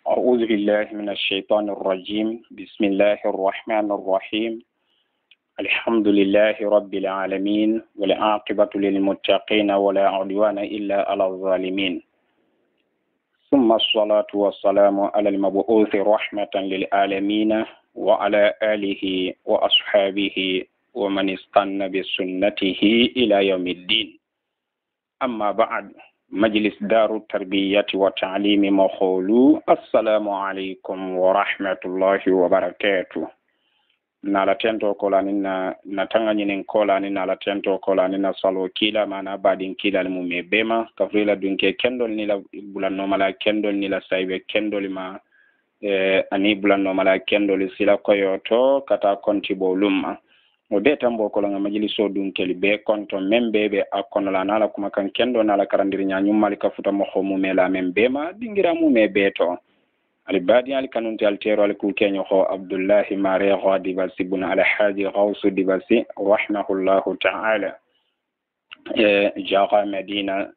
أعوذ بالله من الشيطان الرجيم بسم الله الرحمن الرحيم الحمد لله رب العالمين والعاقبة للمتقين ولا عدوان إلا على الظالمين ثم الصلاة والسلام على المبعوث رحمة للعالمين وعلى آله وأصحابه ومن استنى بسنته إلى يوم الدين أما بعد مجلس دار التربية والتعليم مخولو السلام عليكم ورحمة الله وبركاته nala tento kola nina natanga nyinen kola nina la tento kola nina salo kila mana badin kila mu mebema kafrila dunke kendol nila bulan no mala kendol nila saybe kendol ma ani bulan no mala kendol sila koyoto kata konti bolumma o de tambo ko nga majliso dun keli be konto membe be akono la nala kuma kan kendo nala karandiri nyaanyum malika futa mo xomu mela membe ma dingira mu me beto ali badi ali kanunti altero ali ku kenyo ho abdullah mare ghadi basibun ala haji ghaus dibasi rahimahullahu ta'ala jaqa medina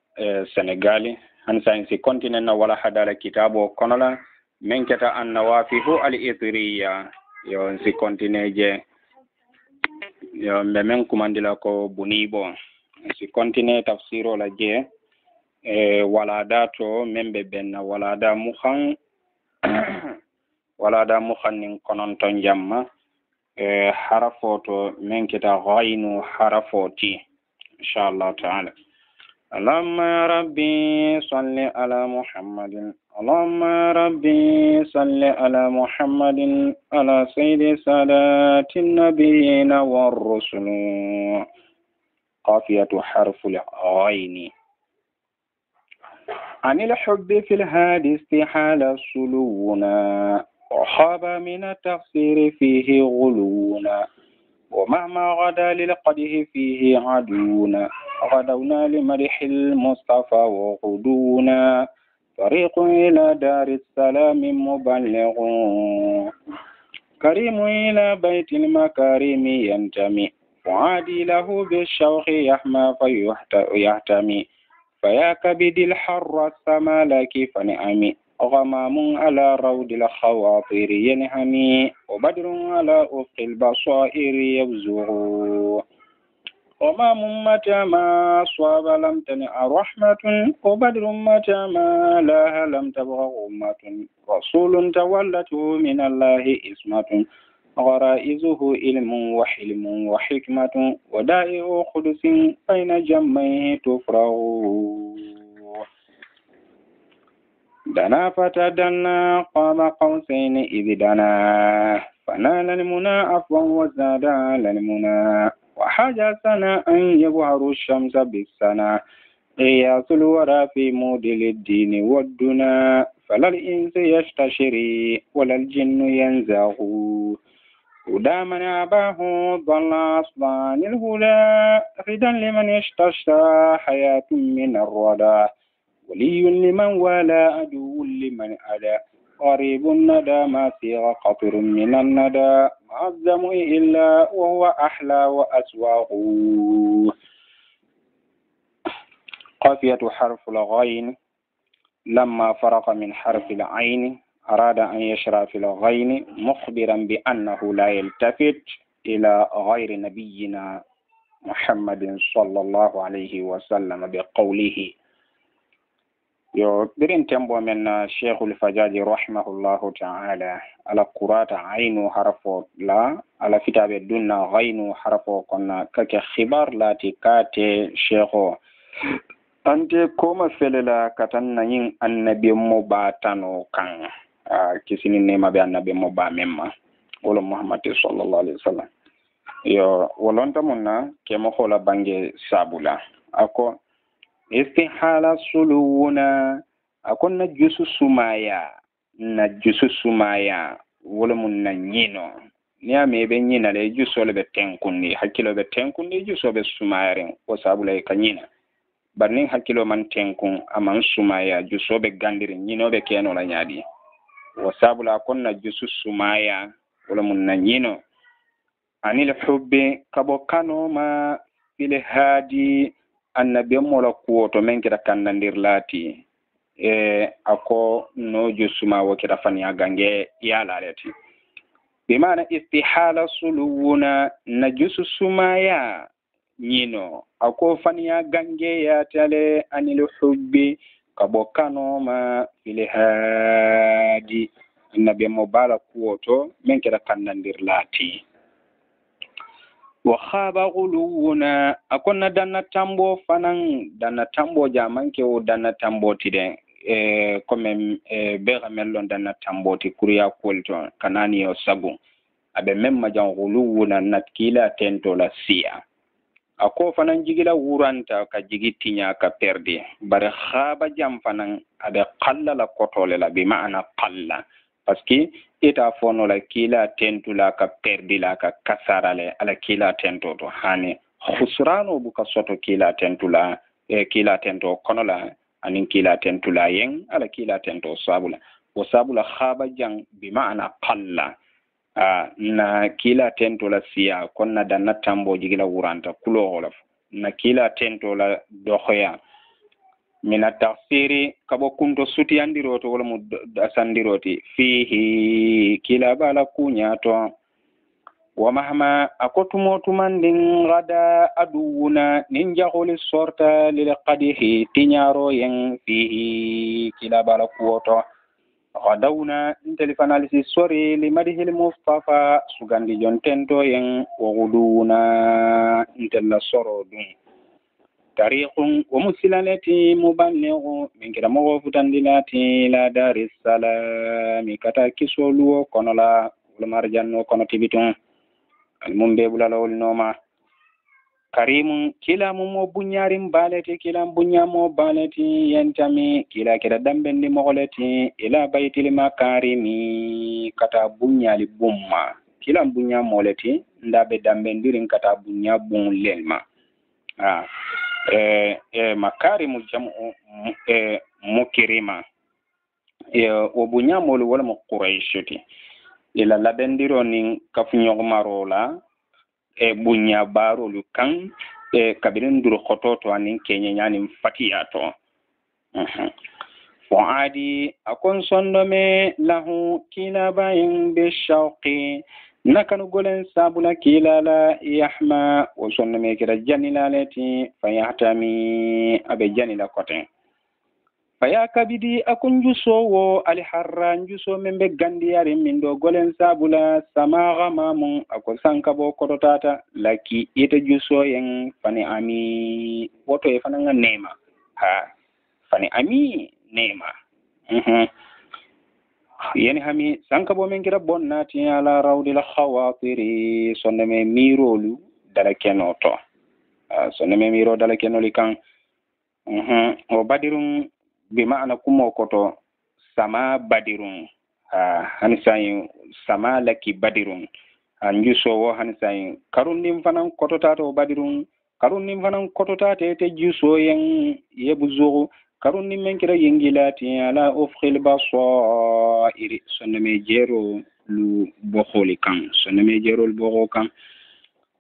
senegal han sainsi continent na wala hadala kitabo konola menketa an nawafihu al ithriya yo si continent je yo men kumandila ko bunibo si continue tafsiro la je wala dato membe benna wala da muhan wala da muhannin kononton jamma harafoto men kita ghainu harafoti inshallah ta'ala اللهم ربي صل على محمد اللهم ربي صل على محمد على سيد سادات النبيين والرسل قافية حرف العين عن الحب في الهادي استحال سلونا وخاب من التقصير فيه غلونا ومهما غدا للقده فيه عدونا غدونا لمدح المصطفى وغدونا طريق إلى دار السلام مبلغ كريم إلى بيت المكارم ينتمي وعادي له بالشوق يحمى فيحتمي فيا كبد الحر السما لك فنعمي غمام على رود الخواطر ينهمي وبدر على أفق البصائر يبزغ وما متى ما صاب لم تنع رحمة وبدر متى ما لاها لم تبغى أمة رسول تولته من الله إسمة غرائزه علم وحلم وحكمة ودائع قدس بين جمعه تفرغ دنا فتدنا قاب قوسين إذ دنا فنال المنى عفوا وزاد على المنى وحاجة سنة أن يظهر الشمس بالسنة قياس الورى في مودل الدين والدنا فلا الإنس يستشري ولا الجن ينزغ ودا من أباه ضل أصلا الهدى ردا لمن استشرى حياة من الردى ولي لمن والى عدو لمن أدى قريب الندى ما سيغ قطر من الندى معظم إلا وهو أحلى وأسواق قافية حرف الغين لما فرق من حرف العين أراد أن يشرع في الغين مخبرا بأنه لا يلتفت إلى غير نبينا محمد صلى الله عليه وسلم بقوله yo birin tembo men Sheikhul Fajaji rahimahullahu ta'ala ala qurata ainu harfo la ala kitabe dunna ghainu harfo konna kake khibar lati kate sheikho ante koma felela katanna yin annabi mo batano kan kisini ne mabe annabi mo ba memma wala Muhammad sallallahu alaihi wasallam yo wolonta munna ke mo hola bange sabula ako istihala suluna akon na jusu sumaya wala mun na nyino ni ame be nyina le jusu le be tenkunni hakilo be tenkunni jusu be sumayaren o sabula e kanyina barnin hakilo man tenkun aman sumaya jusu be gandiri nyino be keno la nyaadi o sabula akon na jusu sumaya wala mun na nyino anil hubbi kabo kano ma fil hadi annabi mola kuwoto men kira kannandir laati ako no jusuma wakira fanya gange ya lalati bimana istihala suluwuna na jusu sumaya nyino ako fanya gange ya tale anil hubbi kabokano ma fil hadi nabi mubala kuoto men kira kannandir lati wa khaba guluwuna akonna danna tambo fanan danna tambo jamanke o danna tambo tiden comme bega mellon danna tambo ti kuriya kolto kanani yo sabu abe memma jan guluwuna natkila tento la sia ako fanan jigila wuranta ka jigitinya ka perdi bare khaba jam fanan abe qalla la kotole la bi maana qalla parce que ita fono la kila tento la ka perdi la ka kasarale ala kila tento to hani khusrano buka soto kila tento la kila tento kono la anin kila tento la yen ala kila tento sabula o sabula khaba jang bi maana qalla na kila tento la siya konna danna tambo jigila wuranta kulo holof na kila tento la dohoya mina tafsiri kabo kunto suti andiroto wala mu asandiroti fihi kila bala kunyato wa mahma akotumo tumandin gada aduuna ninja holi sorta lil qadihi tinyaro yen fihi kila bala kuoto غدونا انتلفنا لسوري لمده المصطفى سغاندي جونتنتو ين وغدونا انتلا سرودون طريق ومسلالتي مبلغ من كده مغفتندلاتي لا دار السلام كتا كسولو كونولا ولمارجانو كونو تيبيتون المنبيبولا لول نوما karimun kila mo bunyarim baleti kila bunyamo baleti yentami kila kida dambendi mogoleti ila baytil makarimi kata bunyali bumma kila bunyamo leti ndabe dambendirin kata bunya bun lelma makarimu jamu mukirima o bunyamo wala mo quraishoti ila labendiro nin kafunyogmarola bunya baro lu kan kabirin duro khototo anin kenya nyani fatiya to fuadi akon sondome lahu kila bayin bi shauqi nakanu golen sabula kila la yahma o sondome kira janila leti fayahtami abe janila koten faya kabidi akun jusowo aliharra juso membe gandiyari mindo golen sabula samaga mamun ako sankabo kototata laki ite juso yen fani ami woto e fananga nema fani ami nema yani hami sankabo men kira bonnati ala rawdil khawatiri sonne mirolu dala kenoto sonne miro dala kenoli kan o badirun bima'ana kumo koto sama badirun hanisayin sama laki badirun anjusowo hanisayin karunnim fanan koto tato badirun karunnim fanan koto tate te juso yen yebuzo karunnim men kira yengilati ala ufkhil basairi sonne jero lu bokholi kan sonne jero lu bokho kan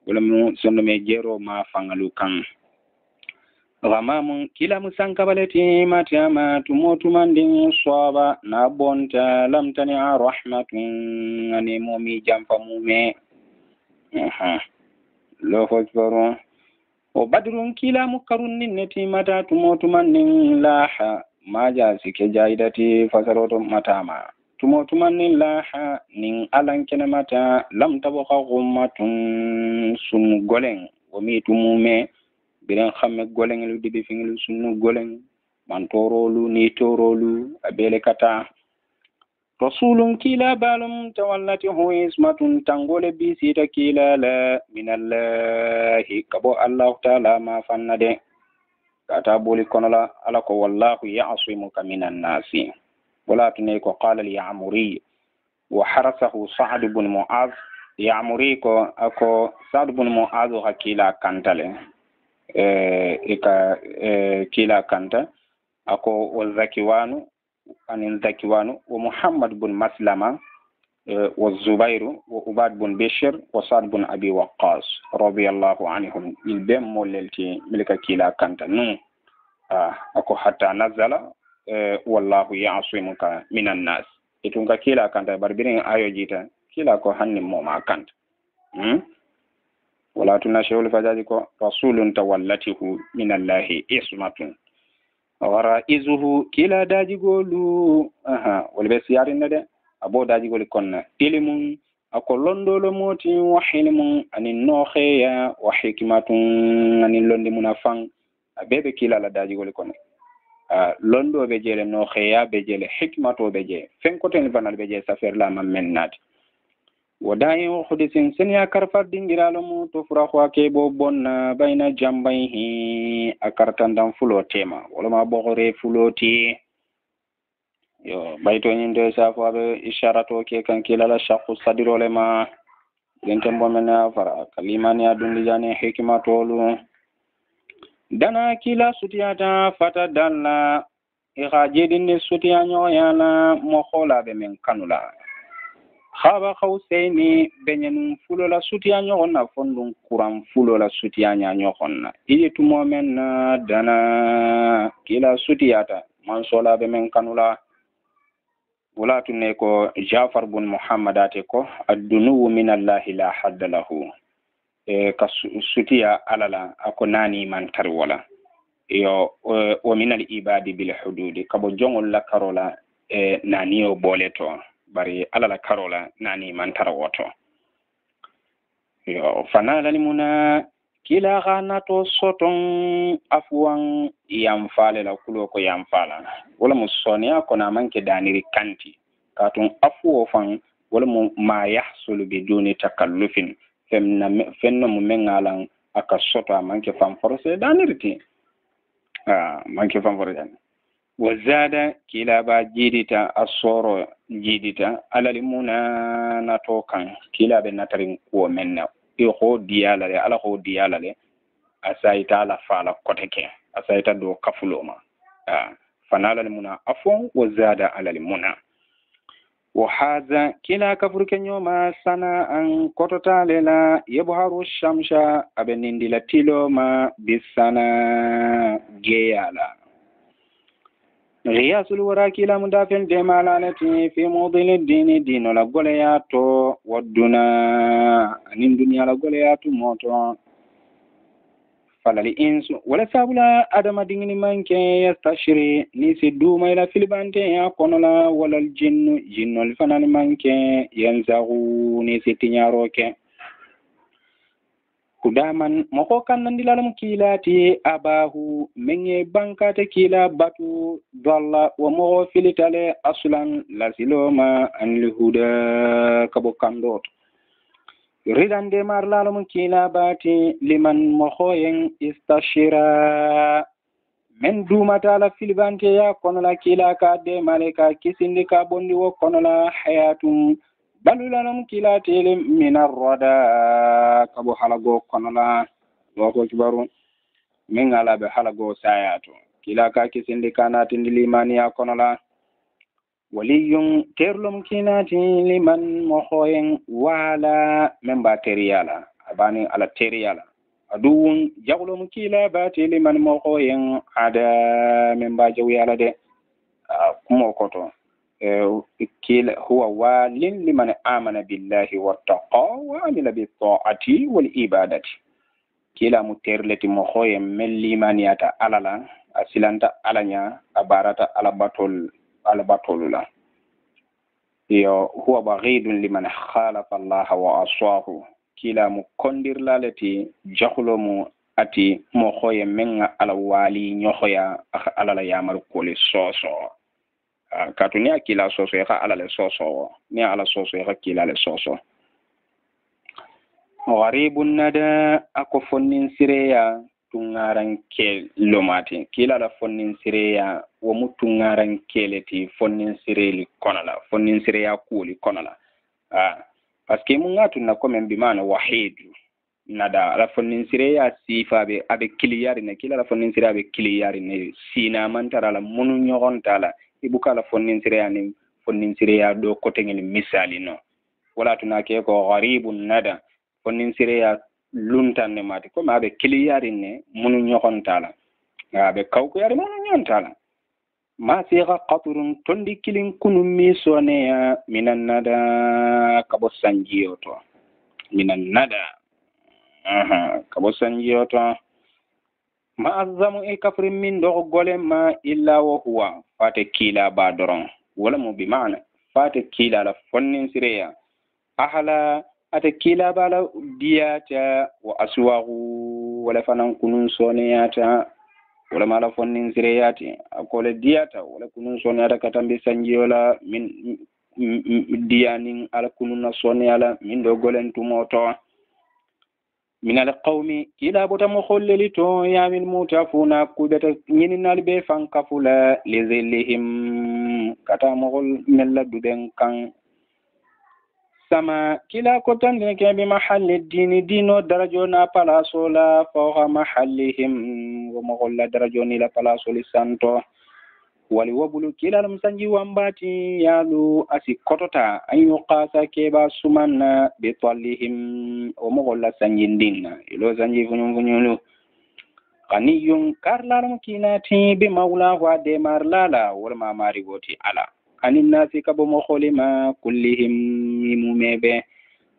wala mo sonne jero ma fangalu kan Ramamun kila musankabaleti matama tumotumandin swaba na bonta lamtani rahmatun ani momi jamfa mume lofo koro o badrun kila mukarun ninneti mata tumotumandin laha maja sike jaidati fasaroto matama tumotumandin laha nin alankene mata lam tabqa gummatun sun golen o mi tumume biren xamme golengelu dibi fingelu sunu goleng man torolu ni torolu abele kata rasulun kila balum tawallati hu ismatun tangole bi sita kila la minallahi kabo allah taala ma fannade kata boli konola ala ko wallahu ya'simuka minan nasi wala tunay ko qala li ya'muri wa harasahu sa'd ibn mu'adh ya'muri ko ako sa'd ibn mu'adh hakila kantale kila kanta ako wazakiwanu anin zakiwanu wa muhammad bin maslama wa zubairu wa ubad bin bishir wa sa'd bin abi waqqas radiyallahu anhum il bem molelti milka kila kanta nu ako hatta nazala wallahu ya'simuka minan nas itun ka kila kanta barbirin ayo jita kila ko hanni mo ma kanta wala tuna shawul fajaji ko rasulun tawallatihu minallahi ismatun wara izuhu kila daji golu wala be siyarin de abo daji goli konna ilimun ako londolo moti wa hilmun anin noxeya wa hikmatun anin londi munafang bebe kila la daji goli konna londo be jele noxeya be jele hikmato be je fen ko ten banal be je safer la mam mennati wadayi hudisin senya karfar dingiralo mu to fura kwa ke bo bonna bayna jambayhi akartandan fulo tema wala ma bogore fuloti yo bayto nyinde safo abe isharato ke kan kilala shaqu sadirole ma genten bo mena fara kalimani adundi jani hikmatolu dana kila sutiyata fata dalla ikhajidin sutiya nyoyana mo khola be men kanula khaba khawseni benyen fulo la sutiya nyona fondun kuran fulo la sutiya nyona ili tumo men dana kila sutiyata man sola be men kanula wala tunne ko Jafar bin Muhammad ate ko ad-dunu min Allah la hadda lahu ka sutiya alala ako nani man tar wala yo o min al-ibadi bil hudud kabo jongol la karola nani o boleto bari alala karola nani man tar woto yo fanala limuna kila ganato soton afwan yamfale la kulo ko yamfala wala musonia kona manke daniri kanti katun afuwo fan wala ma yahsulu biduni takallufin fenna mu mengalan aka soto manke fan forse danirti manke fan forse wazada kila ba jidita asoro jidita alalimuna natokan kila be natarin ko menna ho diyalale ala ho diyalale asaita ala fala koteke asaita do kafuloma fanala limuna afon wazada ala limuna wa hadha kila kafur kenyoma sana an kotota lela yabharu shamsha abenindila tiloma bisana geyala riyasul warakila mudafin demalalati fi mudil din din la goleyato waduna anin dunya la goleyato moto falali insu wala sabula adama dingini manke yastashiri ni siduma ila filbante ya konola wala jinnu jinnol fanani manke yanzahu ni sitinyaroke kudaman moko kannandi lalam kilati abahu menye bankate kila batu dalla wa mo filitale aslan lasiloma anil huda kabo kandot ridande mar lalam kila bati liman mohoyen istashira men dumata la filbante ya konola kila ka de maleka kisindi ka bondi wo konola hayatum balulanam kila tele minar roda kabo halago konola wako kibaru min ala be halago sayato kila ka kisindi kana tindi limani ya konola waliyun terlum kinati liman mohoyen wala memba teriyala abani ala teriyala aduun jagulum kila bati liman mohoyen ada memba jawyala de kumo koto kila huwa walin liman amana billahi wattaqa wa amila bitta'ati wal ibadati kila muterleti mohoye mellimaniyata alala asilanta alanya abarata alabatolula yo huwa baghidun liman khalafa Allah wa aswahu kila mu kondirlaleti jahulomu ati mohoye menga ala wali nyohoya alala yamal kole soso katuni akila soso ya ala le soso ni ala soso ya kila le soso gharibun nada ako fonnin sireya tungaran ke lomati kila la fonnin sireya wo mutungaran keleti fonnin sireli konala fonnin sireya kuli konala parce que mun ngatu na komen bi mana wahid nada la fonnin sireya sifa be abe kiliyari ne kila la fonnin sireya be kiliyari ne sina mantara la munu nyogontala ibuka la fonnin sireya do kotengeni misali no wala tunake ko gharibun nada fonnin sireya luntan ne mati ko mabe kiliyari ne munu nyogontala abe kawko yari munu nyontala ma siga qaturun tondi kilin kunum mi soneya minan nada kabo sanjiyoto minan nada kabo sanjiyoto ma azzamu e kafrin min do golema illa wa huwa fate kila ba doron wala mu bi maana fate kila la fonnin sireya ahala ate kila bala diyata wa aswahu wala fanan kunun soneyata wala mala fonnin sireyati akole diyata wala kunun soneyata katambi sanjiyola min diyanin ala kunun soneyala min do golen tumoto min al qawmi kila bota mo kholleli to yamin mutafuna kubeta nyininal be fankafula lizillihim kata mo gol mella duden kan sama kila ko tan ne ke bi mahalli dini dino darajo na palaso la fawqa mahallihim wa mogolla darajo ni la palaso li santo wali wabulu kila lam sanji wambati yalu asi kotota ayu qasa ke ba sumanna bi tallihim wa mogolla sanji dinna ilo sanji funyulu qaniyun karlaram kinati bi mawla wa de marlala wal mamari goti ala anin nasi kabo mo kholima kullihim mumebe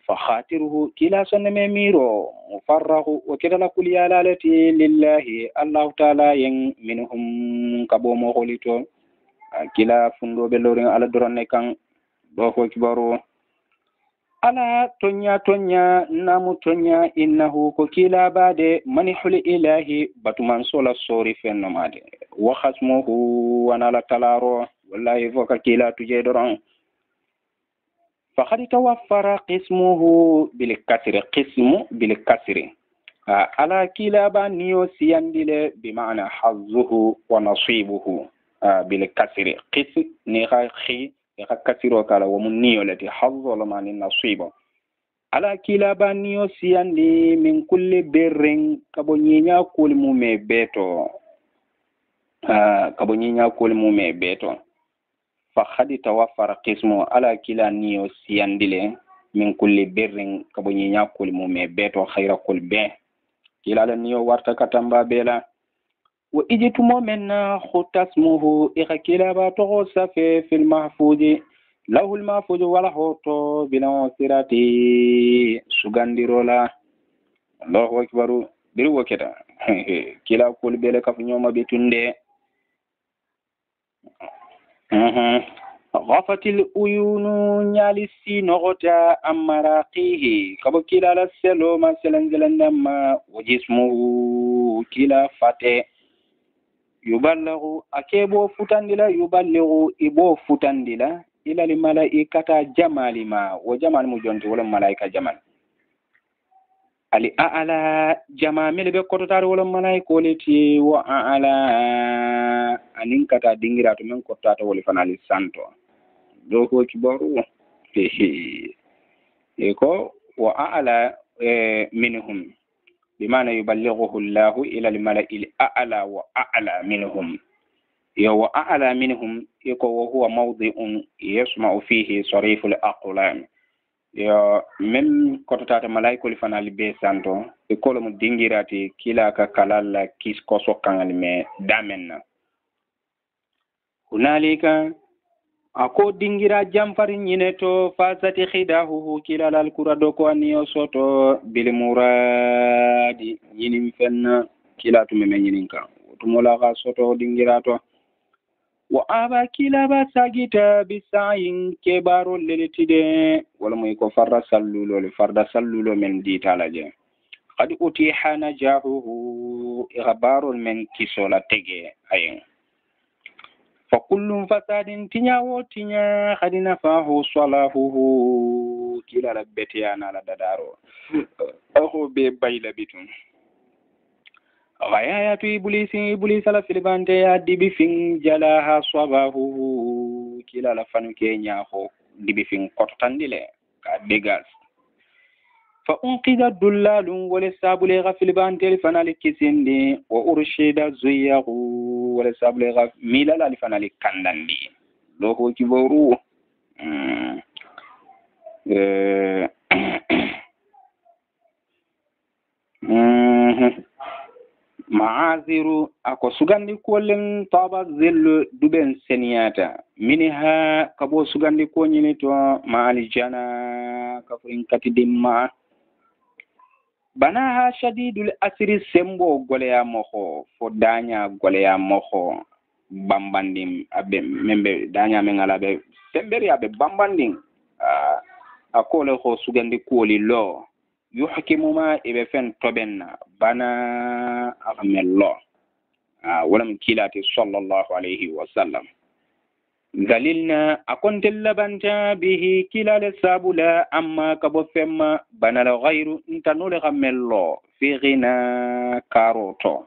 fa khatiruhu kila sonne miro mufarrahu wa kidala kuliyala lati lillahi allah taala yen minhum kabo mo kholito kila fundo be lorin ala doronne kan do ko kibaru ala tonya namu tonya innahu ko kila bade manihul ilahi batuman sola sori fenomade wa khasmuhu wa nala talaro wallahi foka kila tuje doron faqad tawaffara qismuhu bil kasri ala kila ba niyo siyandile bi ma'ana hazzuhu wa nasibuhu bil kasri qis ni khahi ka kasiro kala wa mun niyo lati hazzu la ma'ani nasibu ala kila ba niyo siyandi min kulli birrin kabo nyinya kulmu me beto فخدي توفر قسمه على كلا نيو سياندله من كل بر كبني ناكل مومي بيتو خير كل به كلا نيو ورتا كتامبا بلا واجت مؤمنا خط اسمه اخكلا باتو صفي في المحفوظ له المحفوظ ولا هوتو بلا سيراتي سغانديرولا الله اكبر بيرو كده كلا كل بلا كف نيوما بيتونده غفت الأيون نالسي نغتا أمراقيه كبو كلا لسلو ما سلنزلن دما وجسمه كلا فاتي يبلغ أكيبو فتندلا يبلغ إبو فتندلا إلى الملائكة جمال ما وجمال مجنت ولا ملائكة جمال ali aala jama mele be kototare wala malaiko leti wa aala anin kata dingira to men kottata wala fanali santo do ko kibaru ko wa aala minhum bimana yuballighuhu Allah ila al-mala'i al-a'la wa a'la minhum ya wa a'la minhum yako wa huwa mawdi'un yasma'u fihi sarif al-aqlam yo même kototata malaiko li fanali be santo e kolo mo dingirati kila ka kalalla kis ko sokkangal me damenna hunalika ako dingira jamfari nyine to fasati khidahu kila lal kurado ko aniyo soto bil muradi yinim fenna kila to me nyininka to mola ga soto dingirato wa aba kila ba sagita bisayin ke baro lelitide wala moy ko farda sallulo men ditalaje qad utiha najahuhu ikhbarun men kisola tege ayen fa kullu fasadin tinyawo tinya khadina fahu salahuhu kila rabbeti ana la dadaro aho be bayla bitun غايات إبليس على فيلبانتي دبي فين جلاها صباحه كلا لفنو كينيا هو دبي فين قطتانديله كدغاس فأنقذ الدلال ولسابلغ فيلبانتي فنالك كيسندي وأرشد زيه ولسابلغ ميلالا فنالك كانداندي لو هو كيبورو ma'aziru ako sugandi kolen taba zillu duben seniyata minha kabo sugandi ko nyini to ma aljana kafurin katidimma banaha shadidul asri sembo goleya moho fo danya goleya moho bambandim abe membe danya mengala be semberi abe bambandim akole ko sugandi koli lo yuhkimu ma ibe fen tobenna bana amello walam kilati sallallahu alayhi wa sallam dalilna akonte labanta bihi kilale sabula amma kabo femma bana la ghairu intanule gamello fi ghina karoto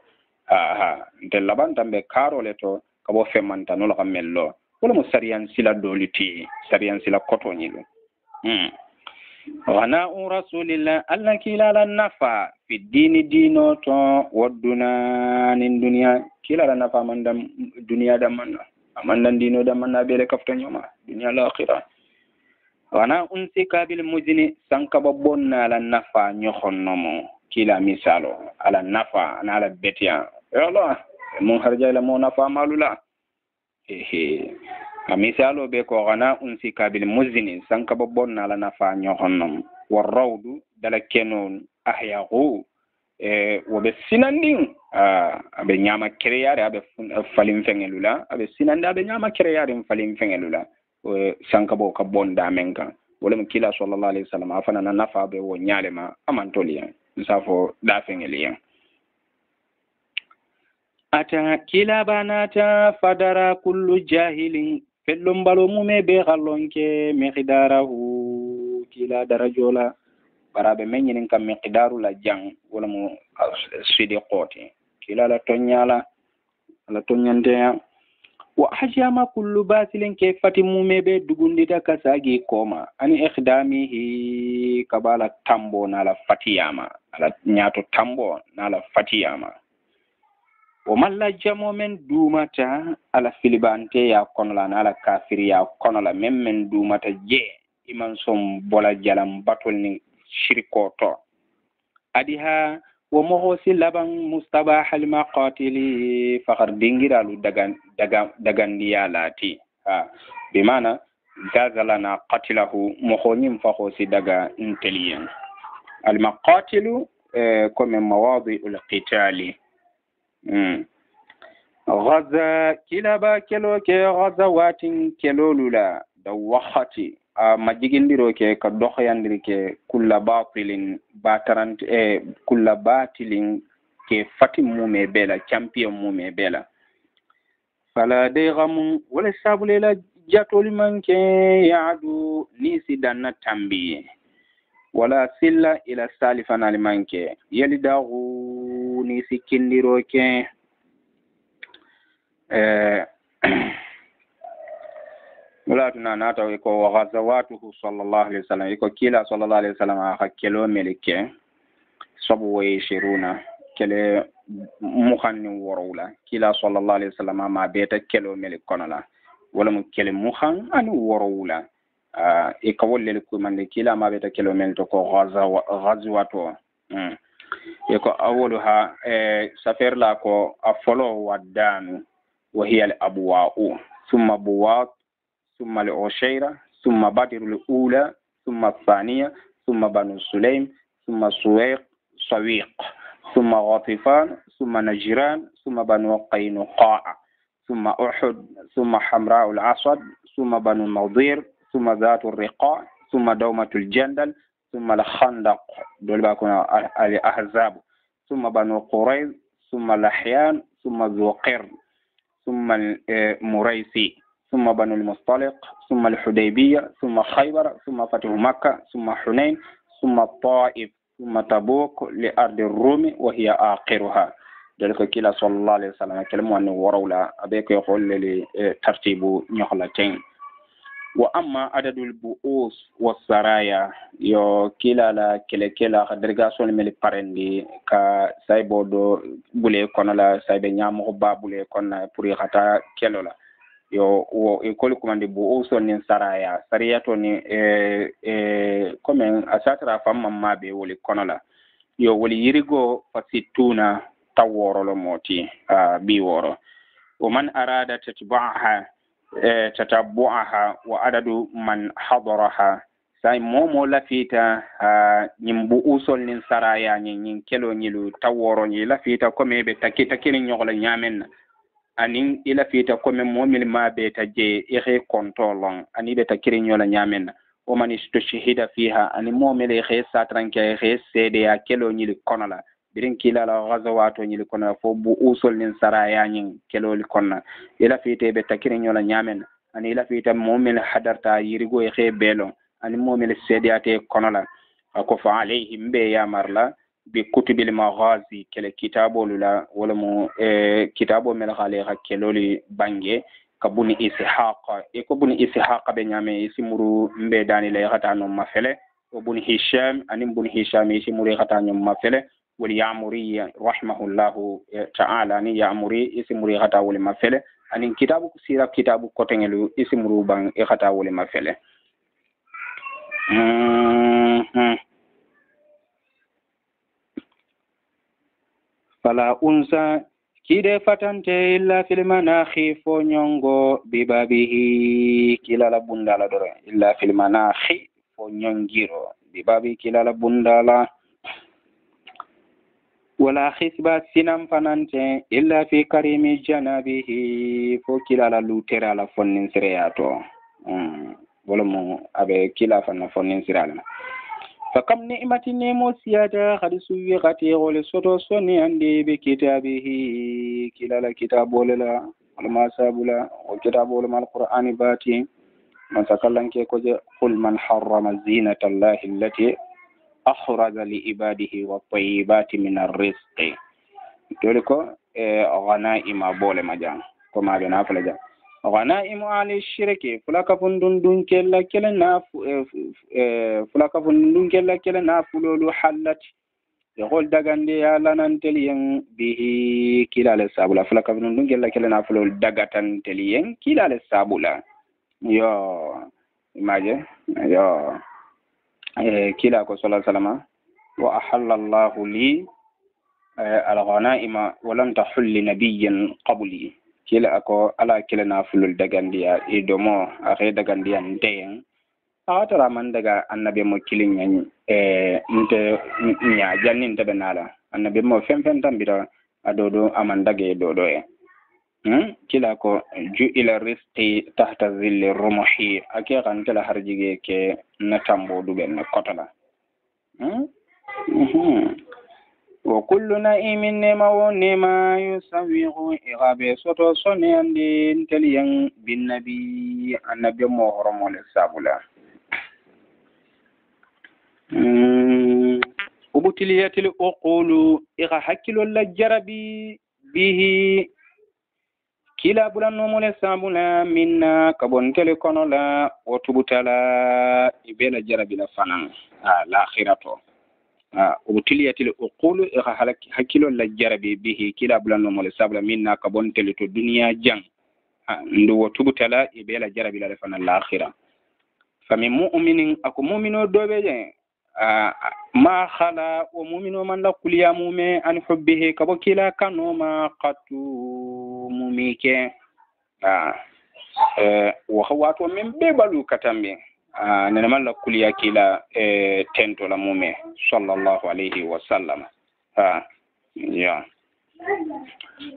nte labanta be karole to kabo femma intanule gamello wala musariyan sila doliti sariyan sila kotonyilo wana rasulillah alla kilala nafa fi dini dino to waduna nin dunya kilala nafa mandam dunya da manna amandan dino da manna bele kafta nyoma dunya la akhirah wana unsika bil muzni sanka babonna la nafa nyokhonnomo kila misalo ala nafa na ala betia yalla mun harja la mo nafa malula misalo be ko gana unsika bil muzni sanka babonna la nafa nyokhonnom warrawdu dala kenon ahyahu wobe sinandin abe nyama kreyare abe falim fengelula abe sinanda abe nyama kreyare falim fengelula sanka bo ka bonda menka wala kila sallallahu alaihi wasallam afana na nafa be wo nyalema amantoliya safo da fengeliya ata kila banata fadara kullu jahilin fellum balo mume be xallonke miqdarahu kila darajola barabe menyinin kam miqdaru la jang wala mu sidi qoti kila la tonyala la tonyante wa hajama kullu basilin ke fati mume be dugundita kasagi koma ani ikhdamihi kabala tambo na la fatiyama ala nyato tambo na la fatiyama o malla jamo men dumata ala filibante ya konola na ala kafiri ya konola men dumata je iman som bola jalam batol ni shirko to adiha wa mohosi laban mustabah al maqatili fakhar dingiralu dagan diyalati bi mana gazalana qatilahu mohonyim fakhosi daga inteliyen al maqatilu comme mawadi al qitali غزا كلابا كيلو كي غزوات كيلو لولا دوخاتي majigindiro ke ka doxyandiri ke kulla batilin batarant kulla batilin ke fati mume bela champion mume bela fala daygham wala sabulela jatoli manke yaadu nisi danna tambi wala silla ila salifan alimanke yalidahu nisi kindiro ke wala tunanata ko ghazawatuhu sallallahu alaihi wasallam iko kila sallallahu alaihi wasallam hakelo melike sabu way shiruna kele mukhanni worowla kila sallallahu alaihi wasallam ma beta kelo melik konola wala mu kele mukhan ani worowla e kawolle ko mande kila ma beta kelo mel to ko ghazwatu e ko awoluha safer la ko afolo wadanu wa hiya al abwa'u thumma buwat ثم العشيرة ثم بدر الأولى ثم الثانية ثم بنو سليم ثم سويق ثم غطفان ثم نجران ثم بنو قينقاع ثم أحد ثم حمراء الأسود ثم بنو النضير ثم ذات الرقاع ثم دومة الجندل ثم الخندق دول باكون الأحزاب ثم بنو قريظ ثم الأحيان ثم ذو قرن ثم المريسي ثم بنو المصطلق ثم الحديبية ثم خيبر ثم فتح مكة ثم حنين ثم الطائف ثم تبوك لأرض الروم وهي آخرها ذلك كلا صلى الله عليه وسلم كلمة أنه ورولا أبيك يقول لي ترتيب نخلتين وأما عدد البؤوس والسرايا يو كلا لا كلا درجاسون ملي بارندي كا سايبو دو بولي كونلا سايبي نيامو با بولي كون بوري خاتا كيلولا yo wo école commande bu oso nin saraya sariya to ni comme asatra famma mabe woli konola yo woli yirigo fasituna taworo lo moti bi woro ومن أراد تتبعها وعدد من حضرها sai momo lafita nyimbu usol nin saraya nyin kelo nyilu taworo nyi lafita kome be takita kini nyogola nyamen anin ila fita kome momil ma be taje ire kontolon ani be takiri nyola nyamen o man istushhida fiha ani momil ire satranke ire sede ya kelo nyilu konola birin kila la gazawato nyilu konola fo bu usol nin saraya nyin kelo li konna ila fita be takiri nyola nyamen ani ila fita momil hadarta yirigo ire belon ani momil sediate konola ko fa alayhim be ya marla bi kutubil maghazi kele kitabo lula wala mo kitabo mel khale keloli bange kabuni ishaq ko buni ishaq be nyame isimuru mbe dani lay khata no mafele o buni hisham ani buni hisham isimuru khata no mafele wal ya'muri rahimahullahu ta'ala ni ya'muri isimuru khata wal mafele ani kitabu sira kitabu kotengelu isimuru bang khata wal mafele fala unsa kide fatante illa fil manakhi fo nyongo bibabihi kilala bundala doro illa fil manakhi fo nyongiro bibabi kilala bundala wala khisba sinam fanante illa fi karimi janabihi fo kilala lutera la fonnin sireyato wala mo abe kila fanna fonnin sirala fakam ni'mati nemo siyada hadi suwi gati wala soto soni andi be kitabihi kilala kitabula alma sabula wa kitabul alqur'ani bati man sakallanke ko je qul man harrama zinata allahi allati akhraja li ibadihi wa tayyibati min arrizqi dole ko ghanaima bole majang ko ma be na fala ja غنائم على الشرك فلك فندون كلا كلا ناف فلك فندون كلا كلا نافلو حلت يقول دغاندي يالا نانتلين به كلا السابلا فلك فندون كلا كلا نافلو دغاتان تلين كلا السابلا يا ماجه يا كلا صلى الله عليه وسلم واحل الله لي الغنائم ولم تحل نبيا قبلي kila ako ala kila na fulul dagandiya idomo ake dagandiya ndeng awatara man daga annabi mo kilin yan nte nya jannin tabe nala annabi mo fem tambira adodo aman dage dodo kila ko ju ila rizqi tahta zilli rumhi ake kan kala harjige ke na tambo duben na kotala wa kullu na'imin nema yusawihu igabe soto sone andi nteliyan bin nabi annabi mo horomol sabula ubutiliyatil uqulu iga hakilo la jarabi bihi kila bulanno mole sabula minna kabon tele kono la watubutala ibela jarabi la fanan la akhirato ubutiliyatil uqulu hakilo la jarabi bihi kila bulanno mole sabula minna kabon tele to duniya jang ndu watubutala ibela jarabi la fanan la akhira fami mu'minin ako mu'mino dobe je ma khala wa mu'mino man la kuliya mu'me an hubbihi kabo kila kanoma qatu mumike wa hawato min be balu katambe nana man la kuliya kila tento la mu'me sallallahu alayhi wa sallam ya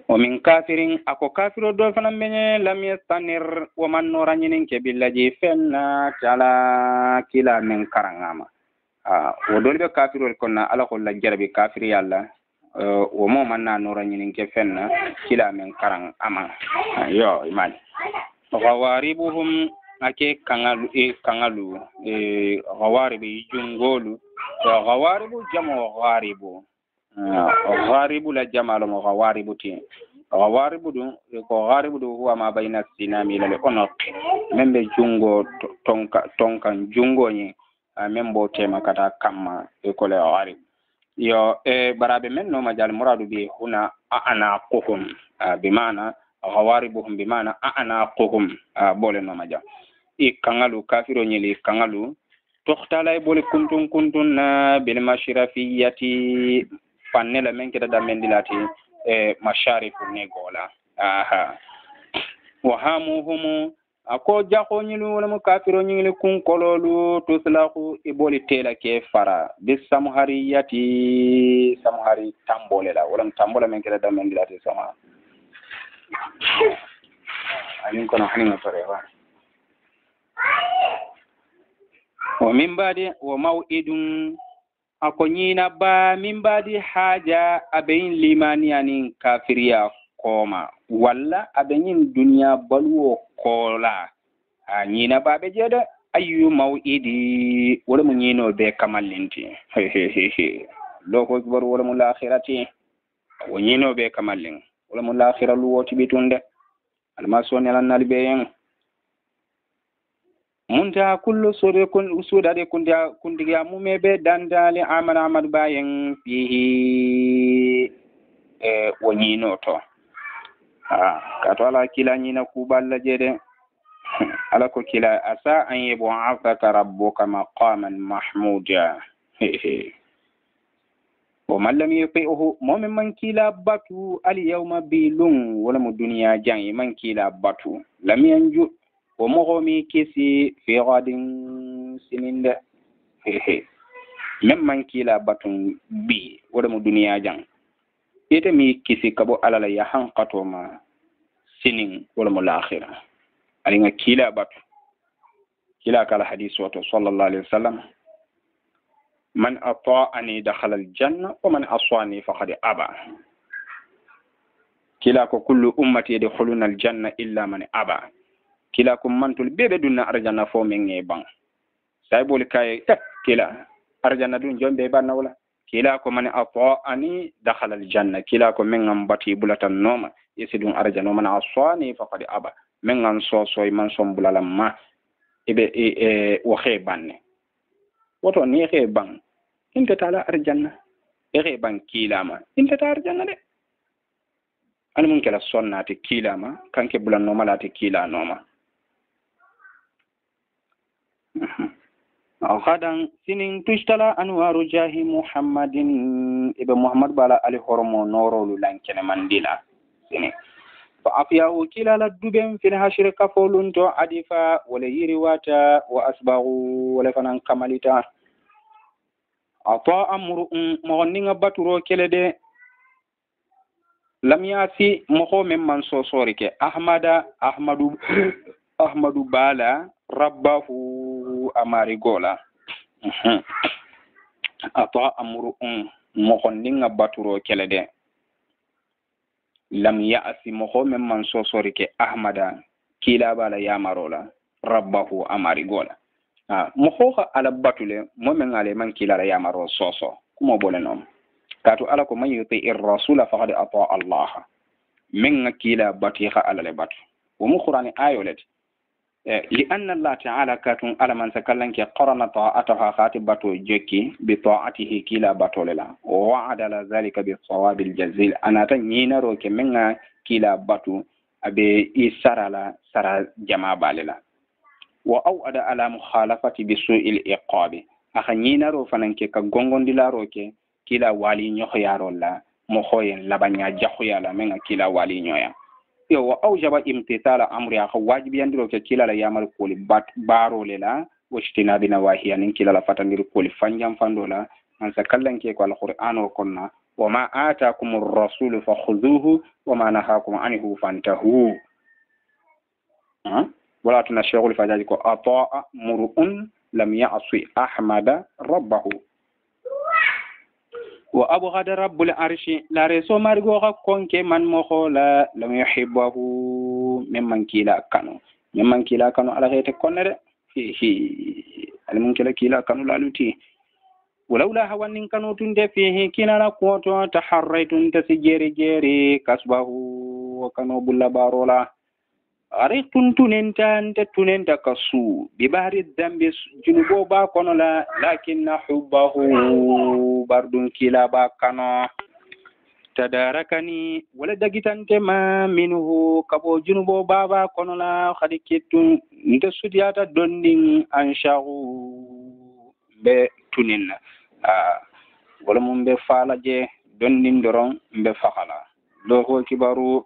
wa min kafirin ako kafiro do fana menye lam yastanir wa man noranyinin ke billaji fenna tala kila min karangama wo dole be kafirol konna ala ko la jarabi kafiri yalla wo mo man na nora nyinin ke fenna kila men karang ama yo imani ghawaribuhum ake kangalu ghawaribi jungolu ghawaribu jamu gharibu la jamalu ghawaribu ti ghawaribu du ko gharibu du huwa ma bayna sinami la onok membe jungo tonka jungo ni membo tema kata kamma ekole wari yo barabe men no majal muradu bi huna anaquhum bimana ghawaribuhum bimana anaquhum bole no majal kangalu kafiro nyeli kangalu toxtala bole kuntun bil mashrafiyati fanela men keda damendilati masharifu negola aha wa hamuhum ako jako nyilu wala mo kafiro nyili kun kololu tuslaku iboli tela ke fara bis samhariyati samhari tambole la wala tambola men kala da men dilati sama anin kono hanin tore wa wa min badi wa mau'idun ako nyina ba min badi haja abayin limani anin kafiriya koma walla abayin duniya balwo kola a nyina ba be jeda ayu mau'idi wala mu nyino be kamallinti he loko bar wala mu l'akhirati wa nyino be kamallin wala mu l'akhira lu woti bitunde almaso ne lan nalbe yen munta kullu sura kun usuda de kundiga mumebe dandali amad bayen fihi wanyino to kato ala kila nyina kuballa jede ala ko kila asa an yab'athaka rabbuka maqaman mahmuda wa man lam yuti'hu mu'min man kila batu al yawma bilun wala mu dunya jangi man kila batu lam yanju wa mogomi kisi fi gadin sininde mem man kila batun bi wala mu dunya jang ite mi kisi kabo alala ya hanqato ma sinin wala mu l'akhirah alinga kila batu kila kala hadith wa sallallahu alaihi wasallam man ata'ani dakhala aljanna wa man aswani faqad aba kila ko kullu ummati yadkhuluna aljanna illa man aba kila ko mantul bebe dunna arjanna fo men nge bang say bol kay kila arjanna dun jombe banna wala kila ko man ata'ani dakhala aljanna kila ko men ngam bati bulatan noma yesidun arjanna man aswani faqad aba men ngam so man som bulalam ma ibe wo banne woto ni bang inte tala arjanna bang kilama inte ta arjanna de an mun kala sonnati kilama kanke bulan no malati kila noma غدا سنين تشتلا أنوار جاه محمد إبن محمد بالا علي هرمو نورو لانكن منديلا سنين فأفياه كلا لدبن في الهشر كفولون تو عدفا ولا يرواتا وأسباغو ولا فنان كمالتا أطاء مرؤ مغنين باترو كلا لم ياسي مخو ممن صورك أحمد بالا ربه amari gola ata amru mokhondinga baturo kelede lam ya'si mokho memman sosorike ahmada kila bala yamarola rabbahu amari gola mokho ala batule momen ale man kila la yamaro soso kuma bolenom katu ala ko man yuti ar-rasula faqad ata allah men kila batiha ala le batu wa mukhurani ayolet لأن الله تعالى كاتون على من سكلن كي قرن طاعتها خاتبته جكي بطاعته كلا بطوللا ووعد على ذلك بالصواب الجزيل أنا تنين روك منها كلا بطو أبي إسر على سر جماع باللا وأوعد على مخالفة بسوء الإقاب أخنين رو فننك كغنغن دلا روك كلا والي نيخيار الله مخوين لبنيا جخيالا منها كلا والي نيويا yo awjaba imtithala amri akha wajibi yandiro ke kila la yamal koli baro lela washtina bina wahiya kila la fatandir koli fanjam fandola man sakallan ke ko alquran o konna wama ataakumur rasul fakhudhuhu wama nahakum anhu fantahu wala tuna shaykhul fajaji ko ata'a mur'un lam ya'si ahmada rabbahu wa abghad rabbul arshi la reso margo ka konke man mo khola lam yuhibbu mimman kila kanu ala hete konnere fihi almun kila kanu laluti walaula hawanin kanu tunde fihi kinana koto taharraytun tasijeri kasbahu wa kanu bulla barola ariqtun tunenta kasu bi bahri dhanbi junubo ba kono la lakinna hubbahu bardun kila ba kano tadarakani wala dagitante ma minhu kabo junubo baba kono la khadikitun nte sudiyata dondin anshahu be tuninna wala mum be falaje dondin doron be fakala Allahu akbaru.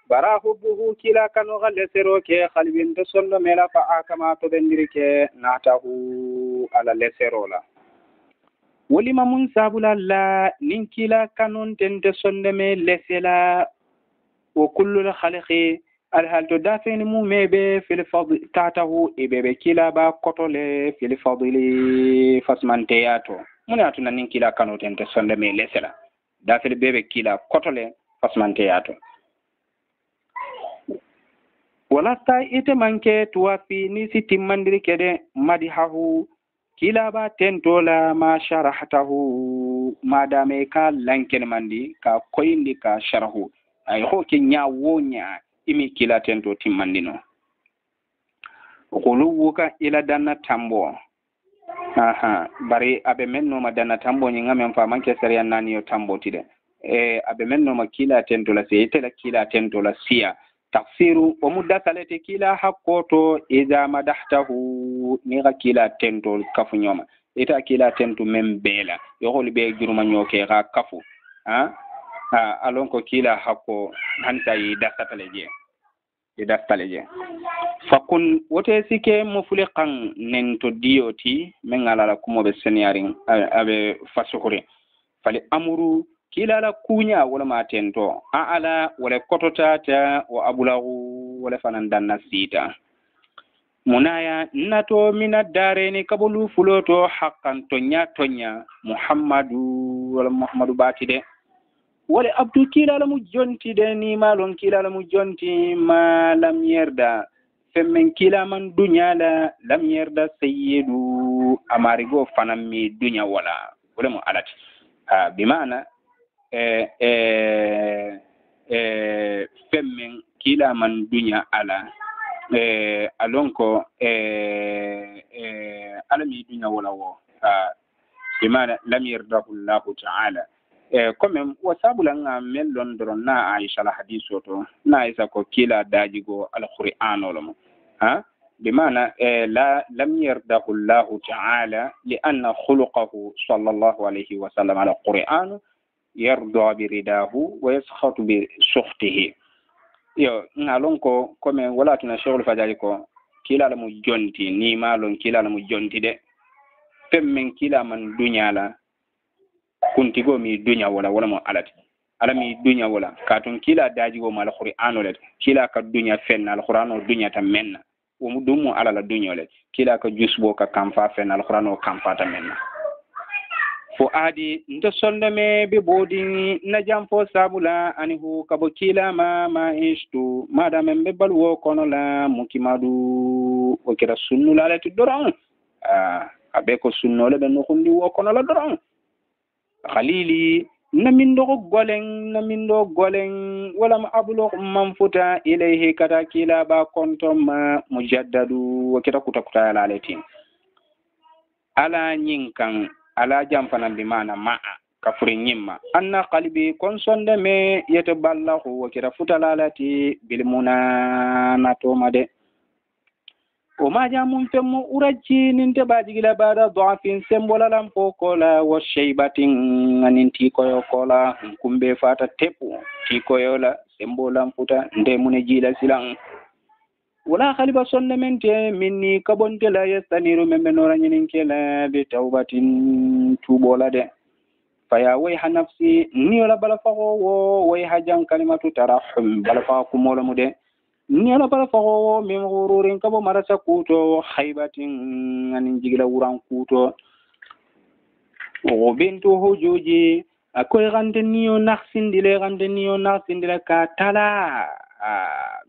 bara hubbuhu kila kanu galle sero ke qalbin to sondo mela fa akama to bendiri ke natahu ala leserola wolima mun sabula la nin kila kanun tente sonde me lesela wa kullu khaliqi alhal to dafeni mu mebe fil fadl tatahu ibebe kila ba kotole fil fadli fasmante yato mun atuna nin kila kanu tente sonde me lesela dafel bebe kila kotole fasmante yato wala ta ite manke tuwafi ni siti mandiri kede madihahu kila ba tentola ma sharahtahu madame ka lanken mandi ka koyindi ka sharahu ay ho ke nya wonya imi kila tento timmandino qulubuka ila danna tambo bari abe menno ma danna tambo ni ngamen fa manke sariya nani yo tambo tide abe menno ma kila tento la seyte la kila tento la siya tafsiru wa muddasalati kila haqqoto idha madahtahu ni ga kila tento kafu nyoma ita kila tento membela yo hol be juruma nyoke ga kafu alon ko kila haqqo hanta yi dasataleje fakun wote sike mufliqan nento dioti men ala kumo be seniaring abe fasuhuri fali amuru kila la kunya wala matento ala wala kototata wa abulagu wala fanandanna sita munaya nato mina dareni kabulu fuloto haqqan tonya muhammadu wala muhammadu batide wala abdu kila la mu jonti de ni malon kila la mu jonti ma lam yerda femmen kila man dunya la lam yerda sayyidu amarigo fanammi dunya wala mu alati bimana femmen kila man dunya ala alonko alami dunya wala wo bimana lam yardahu Allah ta'ala comme wasabula nga mellon doron na Aisha la hadiso to na isa ko kila dajigo al-Qur'an olmo bimana la lam yardahu Allah ta'ala li anna khuluquhu sallallahu alayhi wa sallam ala al-Qur'an yarda bi ridahu wa yaskhatu bi sukhtihi yo ngalon ko comme wala tuna shaykhul fajari ko kila la mu jonti ni malon kila la mu jonti de femmen kila man dunyala kuntigo mi dunya wala mo alati alami dunya wala katun kila daji go mal qur'ano le kila ka dunya fenna al qur'ano dunya ta menna wo mu dumu ala la dunya le kila ka jusbo ka kamfa fenna al qur'ano kamfa ta menna fo adi nto sondame be bodi na jamfo sabula anihu kabo kila ma ishtu madame be balwo kono la mukimadu o kira sunnu la le doron abe ko sunno le be no kundi wo kono la doron khalili namin do golen wala ma ablu man futa ilayhi kata kila ba kontom mujaddadu o kira kuta la le tin ala nyinkan ala jamfana bi mana ma'a kafrin yimma anna qalbi kon sonde me yataballahu wa kira futalalati bil munanato made o ma jamun femmo uraji ninte bajigila bada dhafin sembola lam pokola wa shaybatin aninti koyo kola kumbe fata tepu ti koyola sembola futa nde mune jila silang wala khaliba sonne mente minni kabonte la yastaniru membe noranyinin kela bi tawbatin tubola de faya wayha nafsi ni wala bala fago wo wayha jan kalimatu tarahum bala fa kumola mude ni wala bala fago min gururin kabo marasa kuto khaybatin anin jigila wuran kuto o bintu hujuji akoy gande niyo naksindile ka tala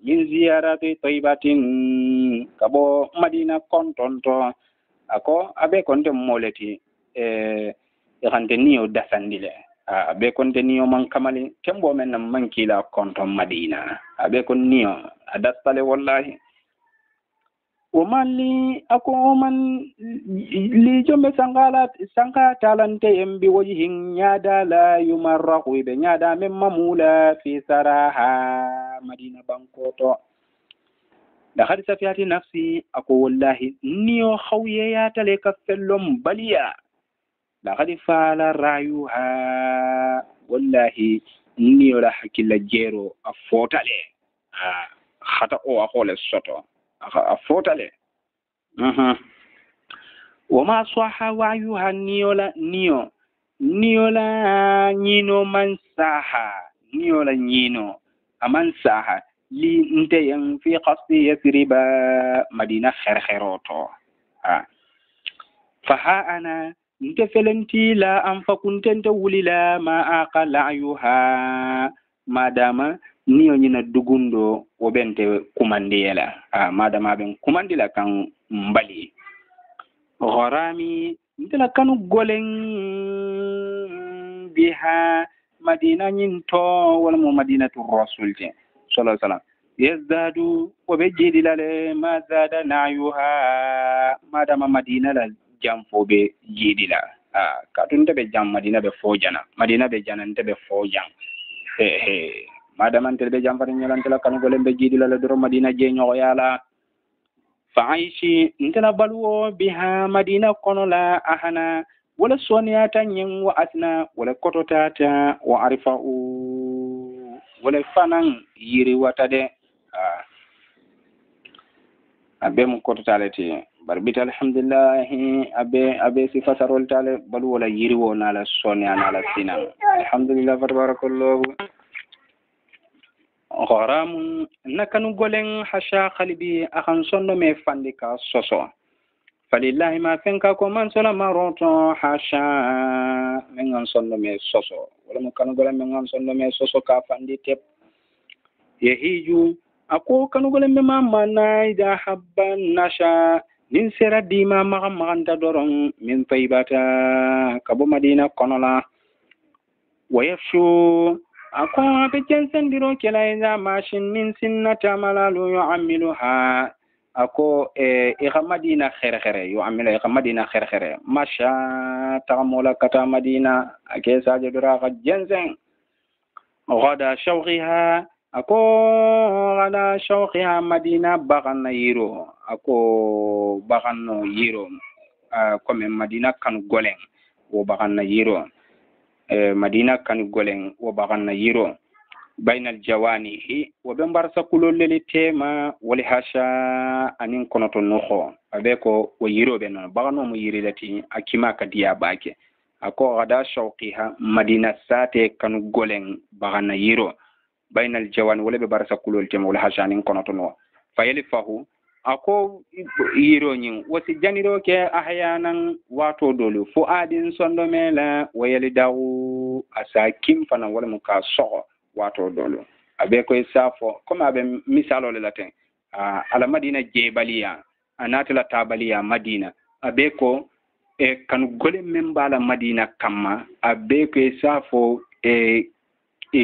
min ziyarati taybatin kabo madina kontonto ako abe konte moleti gande niyo dasandile abe konte niyo man kamali tembo men man kila konton madina abe kon niyo adastale wallahi o manli ako man li jombe sanga talante embi wajhin nyada la yumarrahu be nyada mem mamula fi saraha madina bankoto da hadisa fi nafsi ako wallahi niyo khawye ya tale ka fellom baliya لقد فعل رأيها والله ني ولا حكي جيرو أفوتالي خطأ أو أقول السطو أفوتالي وما صح وعيها نيو لا نينو من ساها نيو لا نينو أمن ساها li nte yang fi qasdi yathriba madina kherkheroto faha ana nte felenti la anfakuntente wulila ma aqala ayuha madama niyo nyina dugundo wo bente kumandiyela madama ben kumandila kan mbali gharami nte la kanu golen biha madina nyinto wala mo madinatu rasul صلى الله عليه وسلم يزداد وبجد لله ما زاد نعيها ما دام مدينة لجام فو بجد لا كاتون تبي جام مدينة بفوجنا مدينة بجانا تبي فوجان ما دام أنت تبي جام فريني لان تلا كانوا قلنا بجد لا لدرو مدينة جينيو يالا فعيشي انت نبلو بها مدينة قنولا أهنا ولا سونياتا ين وأثنا ولا كتوتاتا وعرفاؤ wala fanan yiri watade abe mu koto talati barbita alhamdulillah abe sifatarol tale balu wala yiri wo nala soni anala sinan alhamdulillah tabarakallah gharam nakanu golen hasha qalbi akhan sonno me fandika soso falillahi ma fenka ko man sola maroto hasha men sonno me soso wala mo kanu golen men sonno me soso ka fandi tep yehiju ako kanu golen me mama na ida habban nasha nin sera dima maganta doron min taybata kabo madina konola wayafshu ako be jensendiro kela ida mashin min sinnata malalu yu'amiluha ako madina khere yu'amilu madina khere masha tamola kata madina ake saje dura ka jensen غدا شوقها ako غدا شوقها madina bagana yiro ako bagano yiro comme madina kan golen wo bagana yiro madina kan golen wo bagana yiro bainal jawanihi wo be mbarsa kulolele tema wali hasha anin konoto noho abeko wo yiro be non bagano mo yiri lati akima ka diya bake ako gada shawqiha madina sate kan golen bagana yiro bainal jawan wala be barsa kulol tema wala hasha anin konoto no fayalifahu ako yiro nyin wasi janiro ke ahyanan wato dolu fu adin sondo mela wayali dawu asakim fana wala muka so wato dolu abe ko safo comme abe misalo le latin ala madina jebaliya anatala tabaliya madina abe ko kan gole membala madina kamma abe ko safo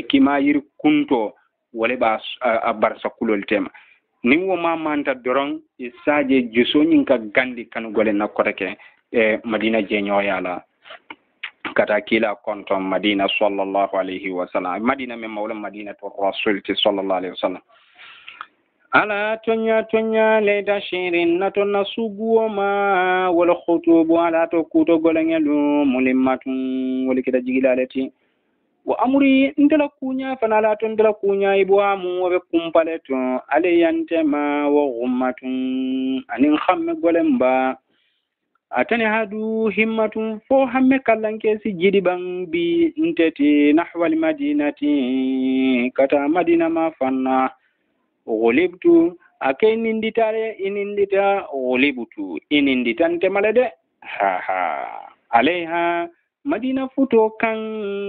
kima yir kunto wala ba barsa kulol tema ni wo manta doron isaje jusonin ka gandi kan gole na koreke madina je nyoyala kata kila konton madina sallallahu alaihi wasallam madina min mawla madinatu rasul sallallahu alaihi wasallam ala tonya leda shirin nato nasugu ma wala khutubu ala to kuto golengelu mulimmatun wala kida jigilalati wa amri ndela kunya fanala to ndela kunya ibwamu wa be kumpaleto ale yantema wa gummatun anin khamme golemba atani hadu himmatun fo hamme kallanke si jidi bang bi nteti nahwal madinati kata madina ma fanna gulibtu akay ninditare inindita gulibtu ininditante malade alaiha madina futo kan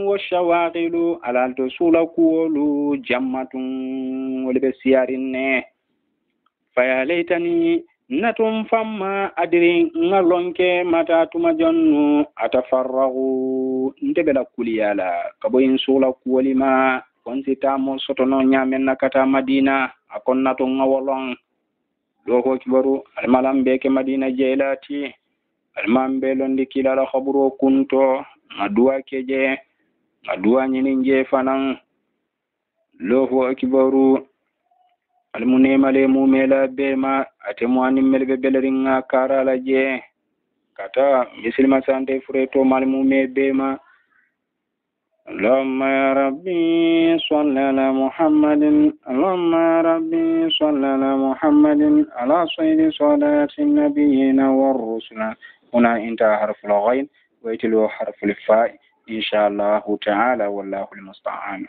wa shawaqilu alalto sula kuolu jammatun wala be siyarinne faya laytani natum famma adri ngalonke mata tuma jonnu atafarragu ndebela kuliyala kabo in sula kuolima konsita mo sotono nyamen nakata madina akon nato ngawolong loko kibaru almalam beke madina jelati almambe londi kilala khaburo kunto madua keje madua nyini nje fanan loko kibaru almunema le mumela bema atemo ani melbe beleringa karala je kata misilma sante fureto malmume bema اللهم يا ربي صل على محمد اللهم يا ربي صل على محمد على صيد صلاة النبيين والرسل هنا انتهى حرف الغين ويتلو حرف الفاء إن شاء الله تعالى والله المستعان